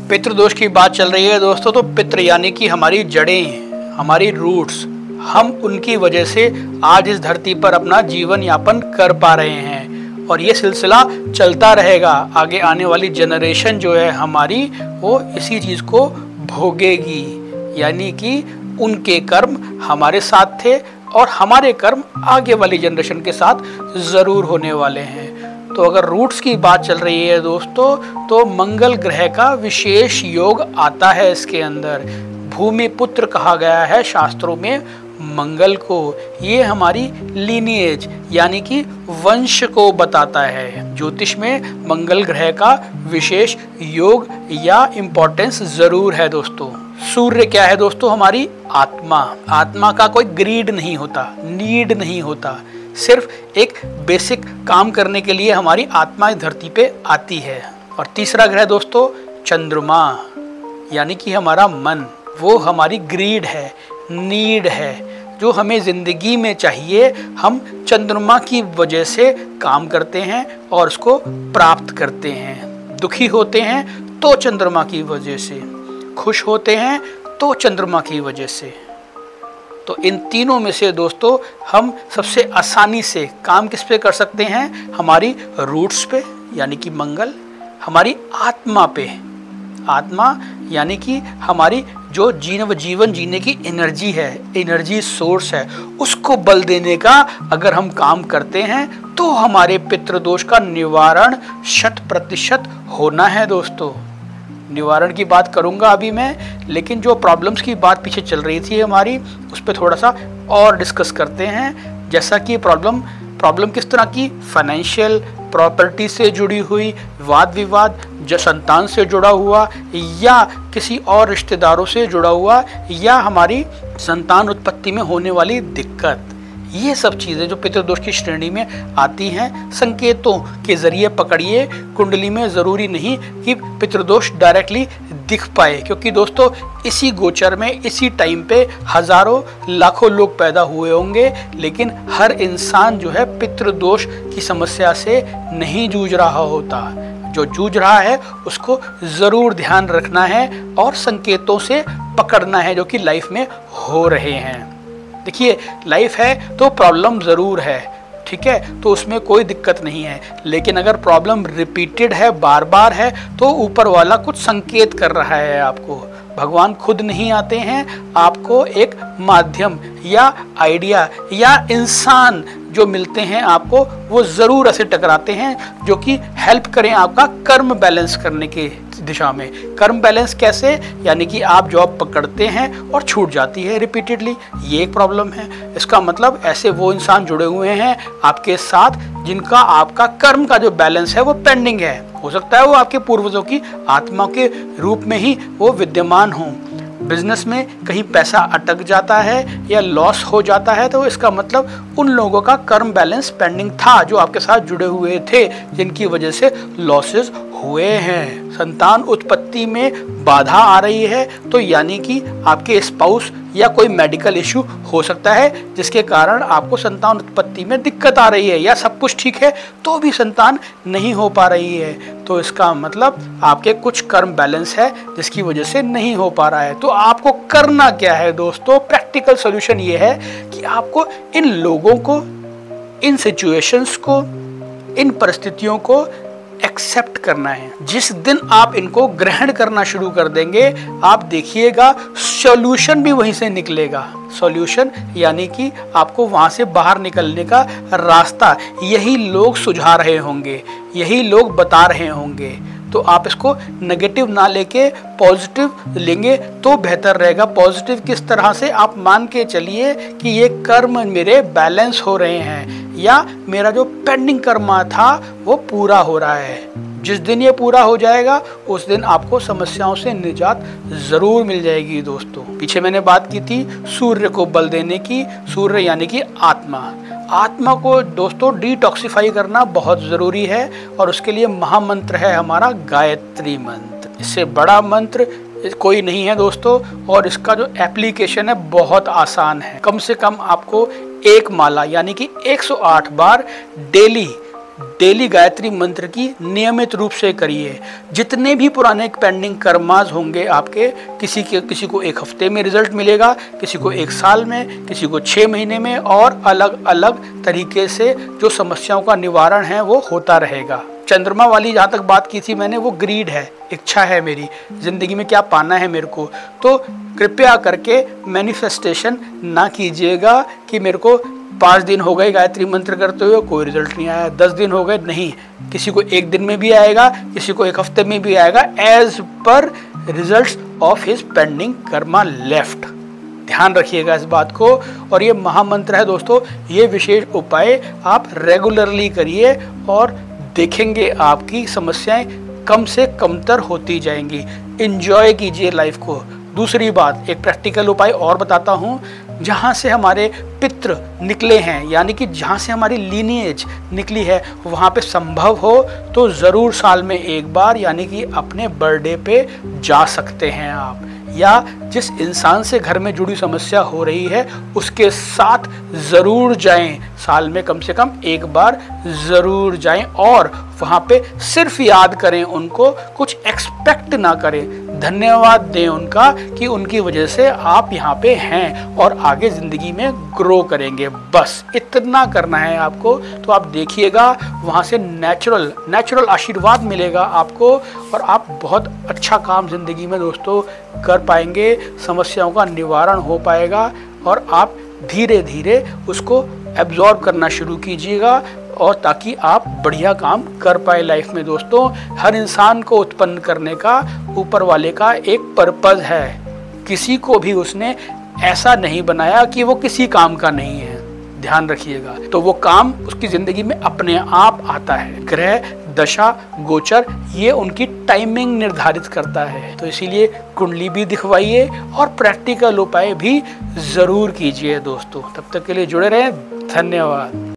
पितृदोष की बात चल रही है दोस्तों। तो पितृ यानी कि हमारी जड़ें, हमारी रूट्स, हम उनकी वजह से आज इस धरती पर अपना जीवन यापन कर पा रहे हैं और ये सिलसिला चलता रहेगा। आगे आने वाली जनरेशन जो है हमारी, वो इसी चीज़ को भोगेगी। यानी कि उनके कर्म हमारे साथ थे और हमारे कर्म आगे वाली जनरेशन के साथ ज़रूर होने वाले हैं। तो अगर रूट्स की बात चल रही है दोस्तों, तो मंगल ग्रह का विशेष योग आता है इसके अंदर। भूमि पुत्र कहा गया है शास्त्रों में मंगल को। ये हमारी लीनिएज यानी कि वंश को बताता है। ज्योतिष में मंगल ग्रह का विशेष योग या इम्पोर्टेंस जरूर है दोस्तों। सूर्य क्या है दोस्तों? हमारी आत्मा। आत्मा का कोई ग्रीड नहीं होता, नीड नहीं होता। सिर्फ एक बेसिक काम करने के लिए हमारी आत्मा इस धरती पे आती है। और तीसरा ग्रह दोस्तों चंद्रमा, यानी कि हमारा मन। वो हमारी ग्रीड है, नीड है, जो हमें ज़िंदगी में चाहिए। हम चंद्रमा की वजह से काम करते हैं और उसको प्राप्त करते हैं। दुखी होते हैं तो चंद्रमा की वजह से, खुश होते हैं तो चंद्रमा की वजह से। तो इन तीनों में से दोस्तों हम सबसे आसानी से काम किस पे कर सकते हैं? हमारी रूट्स पे यानी कि मंगल, हमारी आत्मा पे। आत्मा यानी कि हमारी जो जीवन जीने की एनर्जी है, एनर्जी सोर्स है, उसको बल देने का अगर हम काम करते हैं तो हमारे पितृदोष का निवारण 100% होना है दोस्तों। निवारण की बात करूंगा अभी मैं, लेकिन जो प्रॉब्लम्स की बात पीछे चल रही थी हमारी, उस पर थोड़ा सा और डिस्कस करते हैं। जैसा कि प्रॉब्लम किस तरह की? फाइनेंशियल, प्रॉपर्टी से जुड़ी हुई, वाद विवाद, जो संतान से जुड़ा हुआ या किसी और रिश्तेदारों से जुड़ा हुआ, या हमारी संतान उत्पत्ति में होने वाली दिक्कत। ये सब चीज़ें जो पितृदोष की श्रेणी में आती हैं, संकेतों के जरिए पकड़िए। कुंडली में ज़रूरी नहीं कि पितृदोष डायरेक्टली दिख पाए, क्योंकि दोस्तों इसी गोचर में, इसी टाइम पे हज़ारों लाखों लोग पैदा हुए होंगे, लेकिन हर इंसान जो है पितृदोष की समस्या से नहीं जूझ रहा होता। जो जूझ रहा है उसको ज़रूर ध्यान रखना है और संकेतों से पकड़ना है जो कि लाइफ में हो रहे हैं। देखिए, लाइफ है तो प्रॉब्लम ज़रूर है, ठीक है, तो उसमें कोई दिक्कत नहीं है। लेकिन अगर प्रॉब्लम रिपीटेड है, बार बार है, तो ऊपर वाला कुछ संकेत कर रहा है आपको। भगवान खुद नहीं आते हैं, आपको एक माध्यम या आइडिया या इंसान जो मिलते हैं आपको, वो ज़रूर ऐसे टकराते हैं जो कि हेल्प करें आपका कर्म बैलेंस करने की दिशा में। कर्म बैलेंस कैसे? यानी कि आप जॉब पकड़ते हैं और छूट जाती है रिपीटेडली, ये एक प्रॉब्लम है। इसका मतलब ऐसे वो इंसान जुड़े हुए हैं आपके साथ जिनका आपका कर्म का जो बैलेंस है वो पेंडिंग है। हो सकता है वो आपके पूर्वजों की आत्मा के रूप में ही वो विद्यमान हों। बिजनेस में कहीं पैसा अटक जाता है या लॉस हो जाता है, तो इसका मतलब उन लोगों का कर्म बैलेंस पेंडिंग था जो आपके साथ जुड़े हुए थे, जिनकी वजह से लॉसेस हुए हैं। संतान उत्पत्ति में बाधा आ रही है, तो यानी कि आपके स्पाउस या कोई मेडिकल इश्यू हो सकता है जिसके कारण आपको संतान उत्पत्ति में दिक्कत आ रही है, या सब कुछ ठीक है तो भी संतान नहीं हो पा रही है। तो इसका मतलब आपके कुछ कर्म बैलेंस है जिसकी वजह से नहीं हो पा रहा है। तो आपको करना क्या है दोस्तों? प्रैक्टिकल सॉल्यूशन ये है कि आपको इन लोगों को, इन सिचुएशंस को, इन परिस्थितियों को एक्सेप्ट करना है। जिस दिन आप इनको ग्रहण करना शुरू कर देंगे, आप देखिएगा सॉल्यूशन भी वहीं से निकलेगा। सॉल्यूशन यानी कि आपको वहां से बाहर निकलने का रास्ता यही लोग सुझा रहे होंगे, यही लोग बता रहे होंगे। तो आप इसको नेगेटिव ना लेके पॉजिटिव लेंगे तो बेहतर रहेगा। पॉजिटिव किस तरह से? आप मान के चलिए कि ये कर्म मेरे बैलेंस हो रहे हैं, या मेरा जो पेंडिंग कर्म था वो पूरा हो रहा है। जिस दिन ये पूरा हो जाएगा उस दिन आपको समस्याओं से निजात जरूर मिल जाएगी दोस्तों। पीछे मैंने बात की थी सूर्य को बल देने की। सूर्य यानी कि आत्मा। आत्मा को दोस्तों डिटॉक्सिफाई करना बहुत ज़रूरी है, और उसके लिए महामंत्र है हमारा गायत्री मंत्र। इससे बड़ा मंत्र कोई नहीं है दोस्तों, और इसका जो एप्लीकेशन है बहुत आसान है। कम से कम आपको एक माला यानी कि 108 बार डेली गायत्री मंत्र की नियमित रूप से करिए। जितने भी पुराने पेंडिंग कर्मास होंगे आपके, किसी को 1 हफ्ते में रिजल्ट मिलेगा, किसी को 1 साल में, किसी को 6 महीने में, और अलग अलग तरीके से जो समस्याओं का निवारण है वो होता रहेगा। चंद्रमा वाली जहाँ तक बात की थी मैंने, वो ग्रीड है, इच्छा है मेरी जिंदगी में क्या पाना है मेरे को। तो कृपया करके मैनिफेस्टेशन ना कीजिएगा कि मेरे को 5 दिन हो गए गायत्री मंत्र करते हुए कोई रिजल्ट नहीं आया, 10 दिन हो गए, नहीं। किसी को 1 दिन में भी आएगा, किसी को 1 हफ्ते में भी आएगा, as per results of his pending karma left. ध्यान रखिएगा इस बात को। और ये महामंत्र है दोस्तों, ये विशेष उपाय आप रेगुलरली करिए और देखेंगे आपकी समस्याएं कम से कमतर होती जाएंगी। एंजॉय कीजिए लाइफ को। दूसरी बात, एक प्रैक्टिकल उपाय और बताता हूँ। जहाँ से हमारे पितृ निकले हैं, यानी कि जहाँ से हमारी लीनिएज निकली है, वहाँ पे संभव हो तो ज़रूर साल में 1 बार यानी कि अपने बर्थडे पे जा सकते हैं आप, या जिस इंसान से घर में जुड़ी समस्या हो रही है उसके साथ ज़रूर जाएं। साल में कम से कम 1 बार ज़रूर जाएं और वहाँ पे सिर्फ याद करें उनको, कुछ एक्सपेक्ट ना करें, धन्यवाद दें उनका कि उनकी वजह से आप यहाँ पे हैं और आगे ज़िंदगी में ग्रो करेंगे। बस इतना करना है आपको। तो आप देखिएगा वहाँ से नेचुरल आशीर्वाद मिलेगा आपको और आप बहुत अच्छा काम ज़िंदगी में दोस्तों कर पाएंगे, समस्याओं का निवारण हो पाएगा और आप धीरे धीरे उसको एब्जॉर्ब करना शुरू कीजिएगा, और ताकि आप बढ़िया काम कर पाए लाइफ में। दोस्तों, हर इंसान को उत्पन्न करने का ऊपर वाले का एक पर्पस है। किसी को भी उसने ऐसा नहीं बनाया कि वो किसी काम का नहीं है। ध्यान रखिएगा। तो वो काम उसकी जिंदगी में अपने आप आता है। ग्रह, दशा, गोचर, ये उनकी टाइमिंग निर्धारित करता है। तो इसीलिए कुंडली भी दिखवाइए और प्रैक्टिकल उपाय भी जरूर कीजिए दोस्तों। तब तक के लिए जुड़े रहें। धन्यवाद।